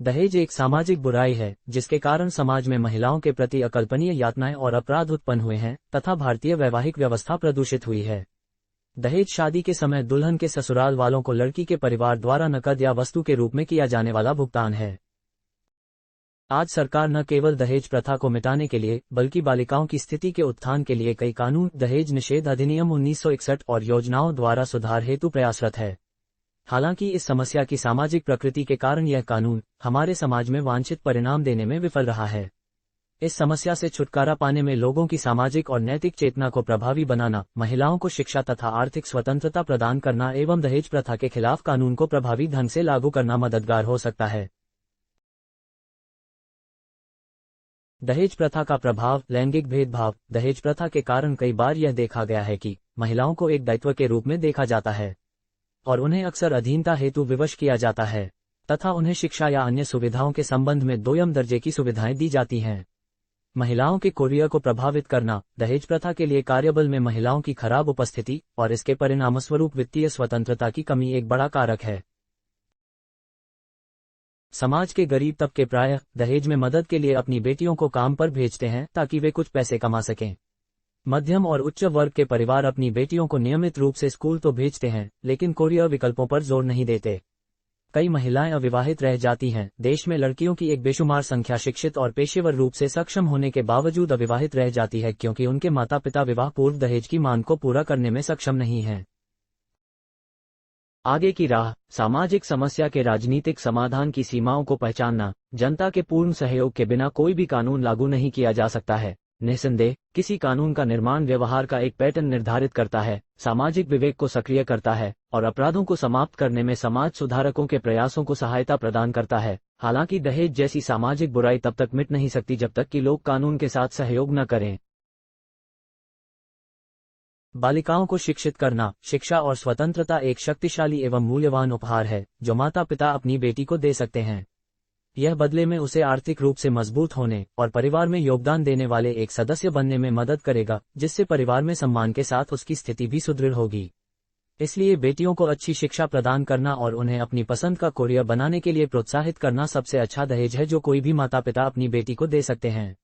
दहेज एक सामाजिक बुराई है जिसके कारण समाज में महिलाओं के प्रति अकल्पनीय यातनाएं और अपराध उत्पन्न हुए हैं तथा भारतीय वैवाहिक व्यवस्था प्रदूषित हुई है। दहेज शादी के समय दुल्हन के ससुराल वालों को लड़की के परिवार द्वारा नकद या वस्तु के रूप में किया जाने वाला भुगतान है। आज सरकार न केवल दहेज प्रथा को मिटाने के लिए बल्कि बालिकाओं की स्थिति के उत्थान के लिए कई कानून, दहेज निषेध अधिनियम 1961 और योजनाओं द्वारा सुधार हेतु प्रयासरत है। हालांकि इस समस्या की सामाजिक प्रकृति के कारण यह कानून हमारे समाज में वांछित परिणाम देने में विफल रहा है। इस समस्या से छुटकारा पाने में लोगों की सामाजिक और नैतिक चेतना को प्रभावी बनाना, महिलाओं को शिक्षा तथा आर्थिक स्वतंत्रता प्रदान करना एवं दहेज प्रथा के खिलाफ कानून को प्रभावी ढंग से लागू करना मददगार हो सकता है। दहेज प्रथा का प्रभाव, लैंगिक भेदभाव। दहेज प्रथा के कारण कई बार यह देखा गया है कि महिलाओं को एक दायित्व के रूप में देखा जाता है और उन्हें अक्सर अधीनता हेतु विवश किया जाता है तथा उन्हें शिक्षा या अन्य सुविधाओं के संबंध में दोयम दर्जे की सुविधाएं दी जाती हैं। महिलाओं के करियर को प्रभावित करना। दहेज प्रथा के लिए कार्यबल में महिलाओं की खराब उपस्थिति और इसके परिणामस्वरूप वित्तीय स्वतंत्रता की कमी एक बड़ा कारक है। समाज के गरीब तबके प्रायः दहेज में मदद के लिए अपनी बेटियों को काम पर भेजते हैं ताकि वे कुछ पैसे कमा सकें। मध्यम और उच्च वर्ग के परिवार अपनी बेटियों को नियमित रूप से स्कूल तो भेजते हैं लेकिन करियर विकल्पों पर जोर नहीं देते। कई महिलाएं अविवाहित रह जाती हैं। देश में लड़कियों की एक बेशुमार संख्या शिक्षित और पेशेवर रूप से सक्षम होने के बावजूद अविवाहित रह जाती है क्योंकि उनके माता पिता विवाह पूर्व दहेज की मांग को पूरा करने में सक्षम नहीं हैं। आगे की राह। सामाजिक समस्या के राजनीतिक समाधान की सीमाओं को पहचानना। जनता के पूर्ण सहयोग के बिना कोई भी कानून लागू नहीं किया जा सकता है। निस्संदेह किसी कानून का निर्माण व्यवहार का एक पैटर्न निर्धारित करता है, सामाजिक विवेक को सक्रिय करता है और अपराधों को समाप्त करने में समाज सुधारकों के प्रयासों को सहायता प्रदान करता है। हालांकि दहेज जैसी सामाजिक बुराई तब तक मिट नहीं सकती जब तक कि लोग कानून के साथ सहयोग न करें। बालिकाओं को शिक्षित करना। शिक्षा और स्वतंत्रता एक शक्तिशाली एवं मूल्यवान उपहार है जो माता पिता अपनी बेटी को दे सकते हैं। यह बदले में उसे आर्थिक रूप से मजबूत होने और परिवार में योगदान देने वाले एक सदस्य बनने में मदद करेगा, जिससे परिवार में सम्मान के साथ उसकी स्थिति भी सुदृढ़ होगी। इसलिए बेटियों को अच्छी शिक्षा प्रदान करना और उन्हें अपनी पसंद का करियर बनाने के लिए प्रोत्साहित करना सबसे अच्छा दहेज है जो कोई भी माता पिता अपनी बेटी को दे सकते हैं।